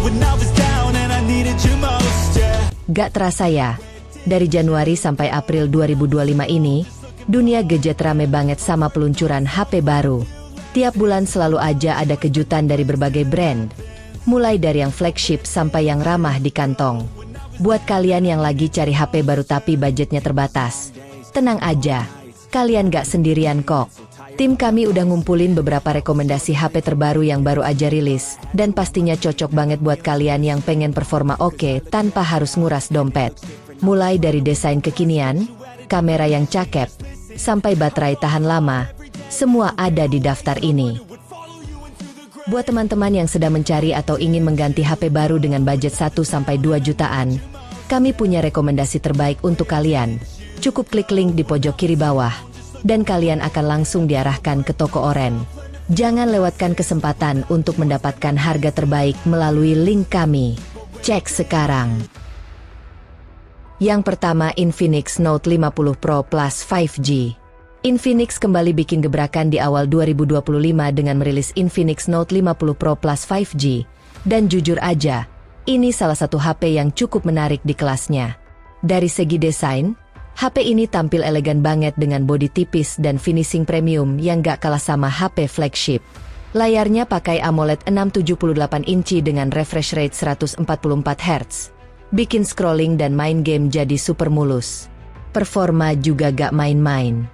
when I was down and I needed you most, yeah. Gak terasa ya, dari Januari sampai April 2025 ini, dunia gadget rame banget sama peluncuran HP baru. Tiap bulan selalu aja ada kejutan dari berbagai brand, mulai dari yang flagship sampai yang ramah di kantong. Buat kalian yang lagi cari HP baru tapi budgetnya terbatas, tenang aja, kalian gak sendirian kok. Tim kami udah ngumpulin beberapa rekomendasi HP terbaru yang baru aja rilis, dan pastinya cocok banget buat kalian yang pengen performa oke tanpa harus nguras dompet. Mulai dari desain kekinian, kamera yang cakep, sampai baterai tahan lama, semua ada di daftar ini. Buat teman-teman yang sedang mencari atau ingin mengganti HP baru dengan budget 1-2 jutaan, kami punya rekomendasi terbaik untuk kalian. Cukup klik link di pojok kiri bawah, dan kalian akan langsung diarahkan ke toko oren. Jangan lewatkan kesempatan untuk mendapatkan harga terbaik melalui link kami. Cek sekarang. Yang pertama, Infinix Note 50 Pro Plus 5G. Infinix kembali bikin gebrakan di awal 2025 dengan merilis Infinix Note 50 Pro Plus 5G. Dan jujur aja, ini salah satu HP yang cukup menarik di kelasnya. Dari segi desain, HP ini tampil elegan banget dengan bodi tipis dan finishing premium yang gak kalah sama HP flagship. Layarnya pakai AMOLED 678 inci dengan refresh rate 144 Hz. Bikin scrolling dan main game jadi super mulus. Performa juga gak main-main.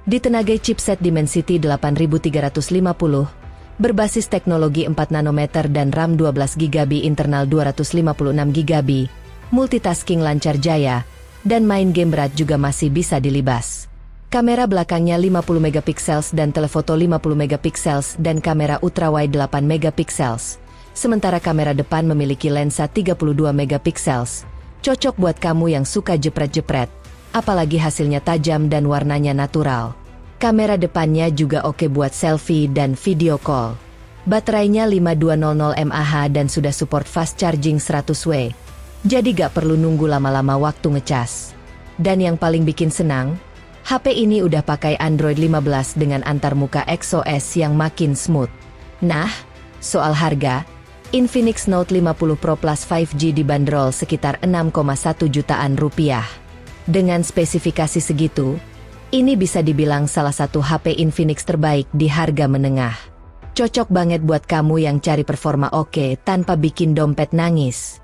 Ditenagai chipset Dimensity 8350, berbasis teknologi 4 nanometer dan RAM 12GB internal 256GB, multitasking lancar jaya, dan main game berat juga masih bisa dilibas. Kamera belakangnya 50 megapiksel dan telefoto 50 megapiksel dan kamera ultrawide 8 megapiksel. Sementara kamera depan memiliki lensa 32 megapiksel. Cocok buat kamu yang suka jepret-jepret, apalagi hasilnya tajam dan warnanya natural. Kamera depannya juga oke buat selfie dan video call. Baterainya 5200 mAh dan sudah support fast charging 100W. Jadi gak perlu nunggu lama-lama waktu ngecas. Dan yang paling bikin senang, HP ini udah pakai Android 15 dengan antarmuka XOS yang makin smooth. Nah, soal harga, Infinix Note 50 Pro Plus 5G dibanderol sekitar 6,1 jutaan rupiah. Dengan spesifikasi segitu, ini bisa dibilang salah satu HP Infinix terbaik di harga menengah. Cocok banget buat kamu yang cari performa oke tanpa bikin dompet nangis.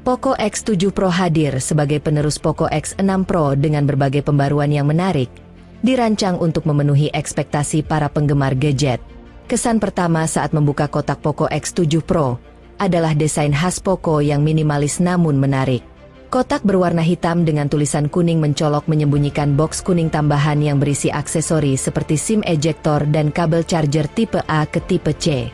Poco X7 Pro hadir sebagai penerus Poco X6 Pro dengan berbagai pembaruan yang menarik, dirancang untuk memenuhi ekspektasi para penggemar gadget. Kesan pertama saat membuka kotak Poco X7 Pro adalah desain khas Poco yang minimalis namun menarik. Kotak berwarna hitam dengan tulisan kuning mencolok menyembunyikan box kuning tambahan yang berisi aksesori seperti SIM ejector dan kabel charger tipe A ke tipe C.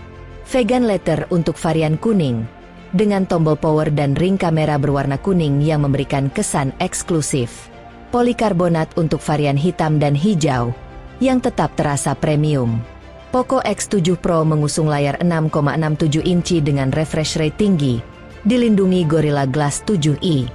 Vegan leather untuk varian kuning, dengan tombol power dan ring kamera berwarna kuning yang memberikan kesan eksklusif. Polikarbonat untuk varian hitam dan hijau, yang tetap terasa premium. Poco X7 Pro mengusung layar 6,67 inci dengan refresh rate tinggi, dilindungi Gorilla Glass 7i.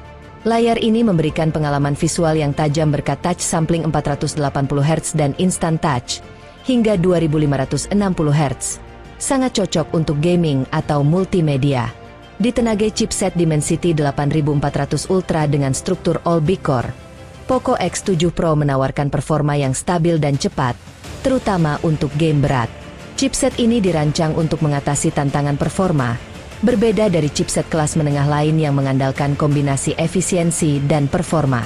Layar ini memberikan pengalaman visual yang tajam berkat touch sampling 480 Hz dan instant touch, hingga 2560 Hz. Sangat cocok untuk gaming atau multimedia. Ditenagai chipset Dimensity 8400 Ultra dengan struktur all-bicore, Poco X7 Pro menawarkan performa yang stabil dan cepat, terutama untuk game berat. Chipset ini dirancang untuk mengatasi tantangan performa, berbeda dari chipset kelas menengah lain yang mengandalkan kombinasi efisiensi dan performa.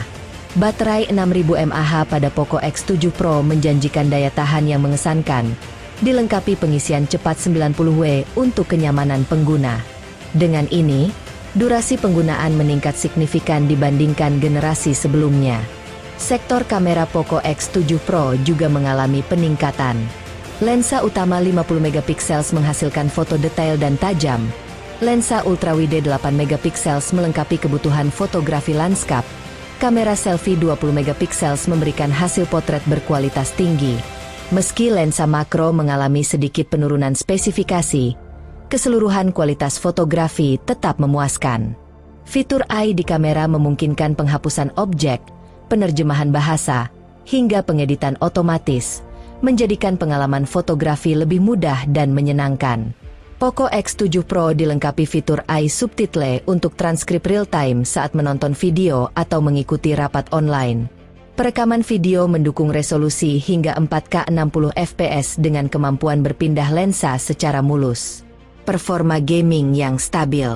Baterai 6000 mAh pada Poco X7 Pro menjanjikan daya tahan yang mengesankan, dilengkapi pengisian cepat 90W untuk kenyamanan pengguna. Dengan ini, durasi penggunaan meningkat signifikan dibandingkan generasi sebelumnya. Sektor kamera Poco X7 Pro juga mengalami peningkatan. Lensa utama 50 megapiksel menghasilkan foto detail dan tajam. Lensa ultrawide 8 megapiksel melengkapi kebutuhan fotografi lanskap. Kamera selfie 20 megapiksel memberikan hasil potret berkualitas tinggi. Meski lensa makro mengalami sedikit penurunan spesifikasi, keseluruhan kualitas fotografi tetap memuaskan. Fitur AI di kamera memungkinkan penghapusan objek, penerjemahan bahasa, hingga pengeditan otomatis, menjadikan pengalaman fotografi lebih mudah dan menyenangkan. Poco X7 Pro dilengkapi fitur AI Subtitle untuk transkrip real-time saat menonton video atau mengikuti rapat online. Perekaman video mendukung resolusi hingga 4K 60 fps dengan kemampuan berpindah lensa secara mulus. Performa gaming yang stabil.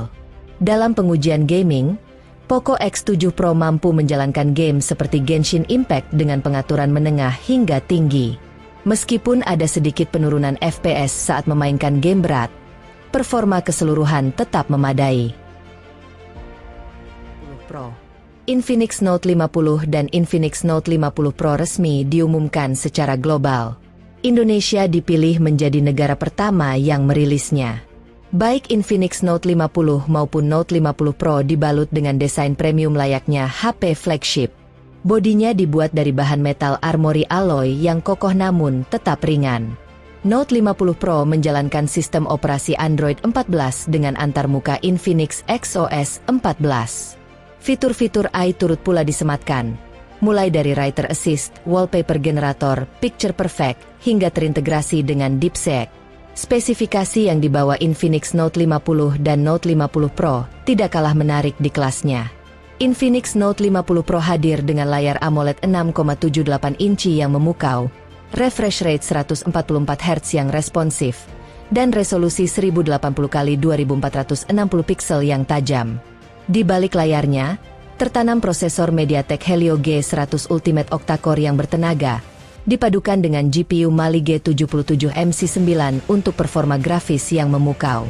Dalam pengujian gaming, Poco X7 Pro mampu menjalankan game seperti Genshin Impact dengan pengaturan menengah hingga tinggi. Meskipun ada sedikit penurunan FPS saat memainkan game berat, performa keseluruhan tetap memadai. Pro. Infinix Note 50 dan Infinix Note 50 Pro resmi diumumkan secara global. Indonesia dipilih menjadi negara pertama yang merilisnya. Baik Infinix Note 50 maupun Note 50 Pro dibalut dengan desain premium layaknya HP flagship. Bodinya dibuat dari bahan metal armory alloy yang kokoh namun tetap ringan. Note 50 Pro menjalankan sistem operasi Android 14 dengan antarmuka Infinix XOS 14. Fitur-fitur AI turut pula disematkan, mulai dari Writer Assist, Wallpaper Generator, Picture Perfect, hingga terintegrasi dengan DeepSeek. Spesifikasi yang dibawa Infinix Note 50 dan Note 50 Pro tidak kalah menarik di kelasnya. Infinix Note 50 Pro hadir dengan layar AMOLED 6,78 inci yang memukau, refresh rate 144 Hz yang responsif, dan resolusi 1080x2460 pixel yang tajam. Di balik layarnya, tertanam prosesor MediaTek Helio G100 Ultimate Octa-core yang bertenaga, dipadukan dengan GPU Mali G77 MC9 untuk performa grafis yang memukau.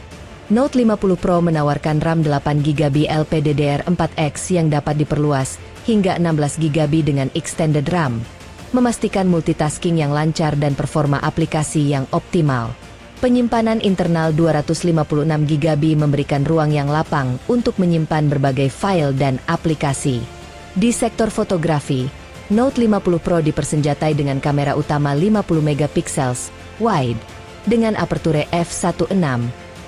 Note 50 Pro menawarkan RAM 8GB LPDDR4X yang dapat diperluas hingga 16GB dengan extended RAM, memastikan multitasking yang lancar dan performa aplikasi yang optimal. Penyimpanan internal 256GB memberikan ruang yang lapang untuk menyimpan berbagai file dan aplikasi. Di sektor fotografi, Note 50 Pro dipersenjatai dengan kamera utama 50MP wide, dengan aperture f1.6,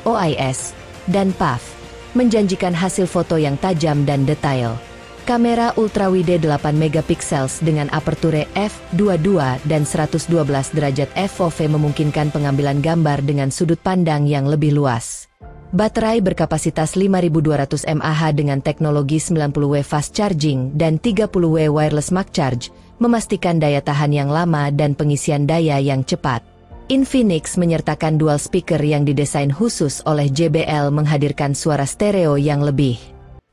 OIS, dan PAF, menjanjikan hasil foto yang tajam dan detail. Kamera ultrawide 8MP dengan aperture f22 dan 112 derajat FOV memungkinkan pengambilan gambar dengan sudut pandang yang lebih luas. Baterai berkapasitas 5200 mAh dengan teknologi 90W fast charging dan 30W wireless MagCharge, memastikan daya tahan yang lama dan pengisian daya yang cepat. Infinix menyertakan dual speaker yang didesain khusus oleh JBL menghadirkan suara stereo yang lebih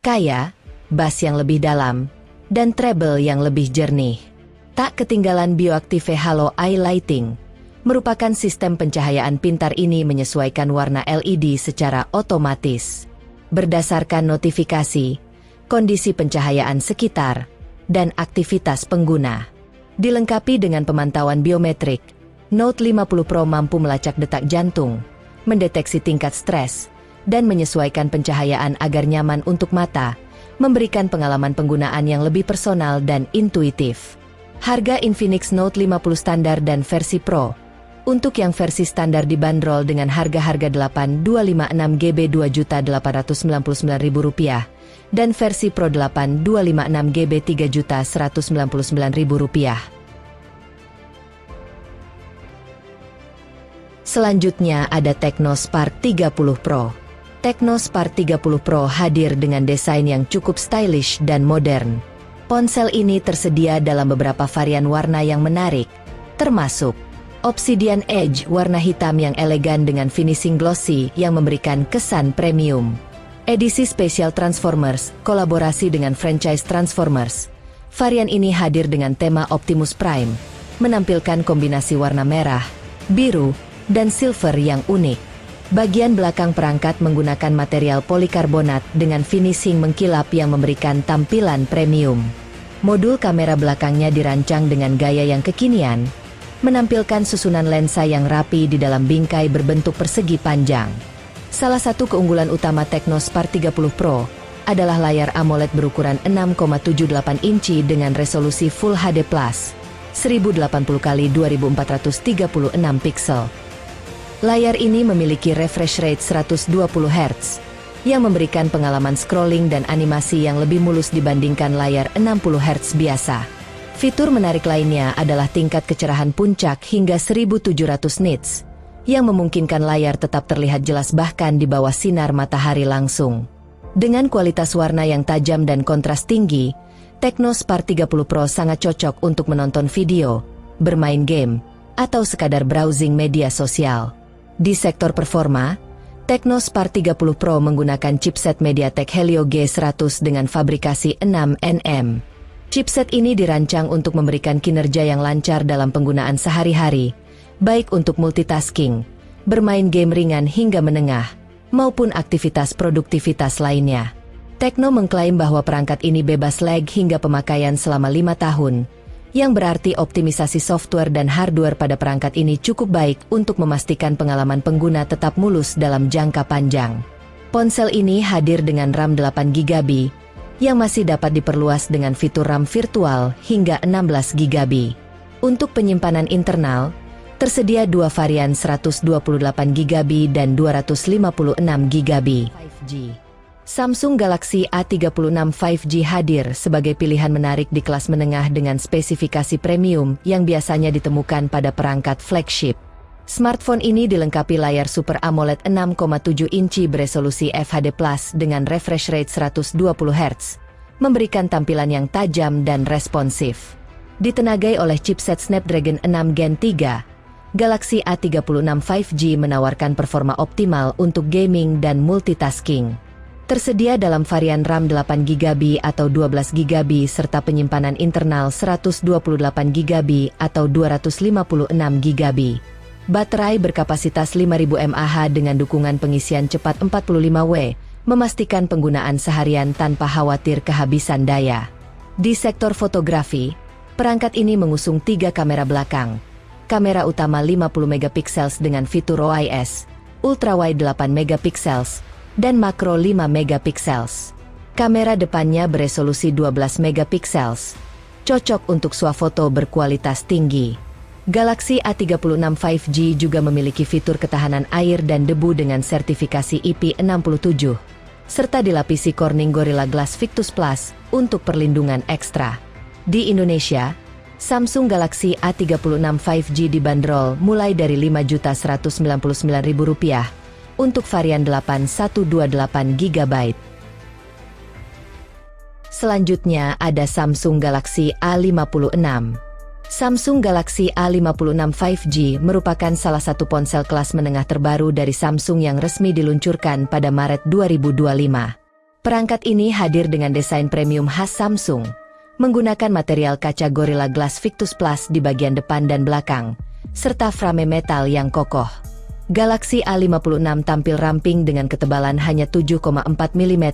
kaya, bass yang lebih dalam, dan treble yang lebih jernih. Tak ketinggalan Bioactive Halo Eye Lighting, merupakan sistem pencahayaan pintar ini menyesuaikan warna LED secara otomatis, berdasarkan notifikasi, kondisi pencahayaan sekitar, dan aktivitas pengguna. Dilengkapi dengan pemantauan biometrik, Note 50 Pro mampu melacak detak jantung, mendeteksi tingkat stres, dan menyesuaikan pencahayaan agar nyaman untuk mata, memberikan pengalaman penggunaan yang lebih personal dan intuitif. Harga Infinix Note 50 standar dan versi Pro. Untuk yang versi standar dibanderol dengan harga 8256GB Rp2.899.000 dan versi Pro 8256GB Rp3.199.000. Selanjutnya ada Technospark 30 Pro. Technospark 30 Pro hadir dengan desain yang cukup stylish dan modern. Ponsel ini tersedia dalam beberapa varian warna yang menarik, termasuk Obsidian Edge warna hitam yang elegan dengan finishing glossy yang memberikan kesan premium. Edisi spesial Transformers, kolaborasi dengan franchise Transformers. Varian ini hadir dengan tema Optimus Prime, menampilkan kombinasi warna merah, biru, dan silver yang unik. Bagian belakang perangkat menggunakan material polikarbonat dengan finishing mengkilap yang memberikan tampilan premium. Modul kamera belakangnya dirancang dengan gaya yang kekinian, menampilkan susunan lensa yang rapi di dalam bingkai berbentuk persegi panjang. Salah satu keunggulan utama Technospark 30 Pro adalah layar AMOLED berukuran 6,78 inci dengan resolusi Full HD+, 1080x2436 pixel. Layar ini memiliki refresh rate 120 Hz, yang memberikan pengalaman scrolling dan animasi yang lebih mulus dibandingkan layar 60 Hz biasa. Fitur menarik lainnya adalah tingkat kecerahan puncak hingga 1700 nits, yang memungkinkan layar tetap terlihat jelas bahkan di bawah sinar matahari langsung. Dengan kualitas warna yang tajam dan kontras tinggi, Tecno Spark 30 Pro sangat cocok untuk menonton video, bermain game, atau sekadar browsing media sosial. Di sektor performa, Tecno Spark 30 Pro menggunakan chipset MediaTek Helio G100 dengan fabrikasi 6nm. Chipset ini dirancang untuk memberikan kinerja yang lancar dalam penggunaan sehari-hari, baik untuk multitasking, bermain game ringan hingga menengah, maupun aktivitas produktivitas lainnya. Tecno mengklaim bahwa perangkat ini bebas lag hingga pemakaian selama 5 tahun, yang berarti optimisasi software dan hardware pada perangkat ini cukup baik untuk memastikan pengalaman pengguna tetap mulus dalam jangka panjang. Ponsel ini hadir dengan RAM 8GB, yang masih dapat diperluas dengan fitur RAM virtual hingga 16GB. Untuk penyimpanan internal, tersedia dua varian 128GB dan 256GB. 5G. Samsung Galaxy A36 5G hadir sebagai pilihan menarik di kelas menengah dengan spesifikasi premium yang biasanya ditemukan pada perangkat flagship. Smartphone ini dilengkapi layar Super AMOLED 6,7 inci beresolusi FHD+ dengan refresh rate 120Hz, memberikan tampilan yang tajam dan responsif. Ditenagai oleh chipset Snapdragon 6 Gen 3, Galaxy A36 5G menawarkan performa optimal untuk gaming dan multitasking. Tersedia dalam varian RAM 8GB atau 12GB serta penyimpanan internal 128GB atau 256GB. Baterai berkapasitas 5000 mAh dengan dukungan pengisian cepat 45W, memastikan penggunaan seharian tanpa khawatir kehabisan daya. Di sektor fotografi, perangkat ini mengusung 3 kamera belakang. Kamera utama 50MP dengan fitur OIS, ultrawide 8MP, dan makro 5MP. Kamera depannya beresolusi 12MP, cocok untuk swafoto berkualitas tinggi. Galaxy A36 5G juga memiliki fitur ketahanan air dan debu dengan sertifikasi IP67, serta dilapisi Corning Gorilla Glass Victus Plus untuk perlindungan ekstra. Di Indonesia, Samsung Galaxy A36 5G dibanderol mulai dari Rp5.199.000 untuk varian 8128GB. Selanjutnya ada Samsung Galaxy A56. Samsung Galaxy A56 5G merupakan salah satu ponsel kelas menengah terbaru dari Samsung yang resmi diluncurkan pada Maret 2025. Perangkat ini hadir dengan desain premium khas Samsung, menggunakan material kaca Gorilla Glass Victus Plus di bagian depan dan belakang, serta frame metal yang kokoh. Galaxy A56 tampil ramping dengan ketebalan hanya 7,4 mm,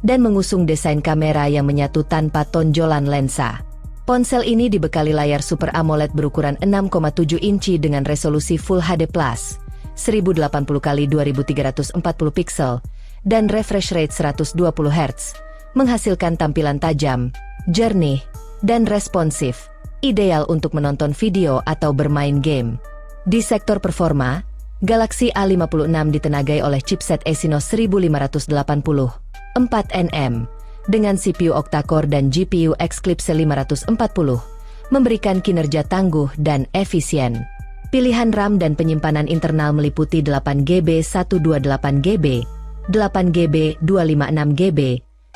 dan mengusung desain kamera yang menyatu tanpa tonjolan lensa. Ponsel ini dibekali layar Super AMOLED berukuran 6,7 inci dengan resolusi Full HD+, 1080x2340 piksel, dan refresh rate 120Hz, menghasilkan tampilan tajam, jernih, dan responsif, ideal untuk menonton video atau bermain game. Di sektor performa, Galaxy A56 ditenagai oleh chipset Exynos 1580 4nm dengan CPU octa-core dan GPU Eclipse 540, memberikan kinerja tangguh dan efisien. Pilihan RAM dan penyimpanan internal meliputi 8GB 128GB, 8GB 256GB,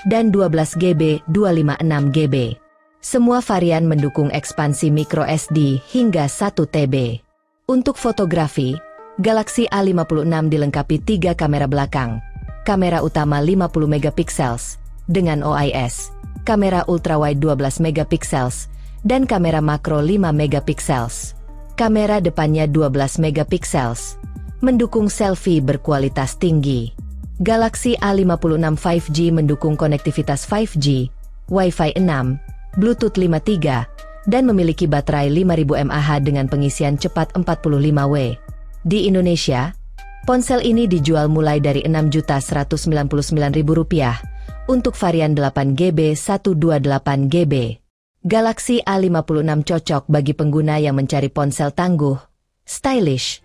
dan 12GB 256GB. Semua varian mendukung ekspansi microSD hingga 1TB. Untuk fotografi, Galaxy A56 dilengkapi 3 kamera belakang. Kamera utama 50MP dengan OIS, kamera ultrawide 12MP, dan kamera makro 5MP. Kamera depannya 12MP, mendukung selfie berkualitas tinggi. Galaxy A56 5G mendukung konektivitas 5G, Wi-Fi 6, Bluetooth 5.3, dan memiliki baterai 5000 mAh dengan pengisian cepat 45W. Di Indonesia, ponsel ini dijual mulai dari Rp6.199.000 untuk varian 8GB 128GB. Galaxy A56 cocok bagi pengguna yang mencari ponsel tangguh, stylish,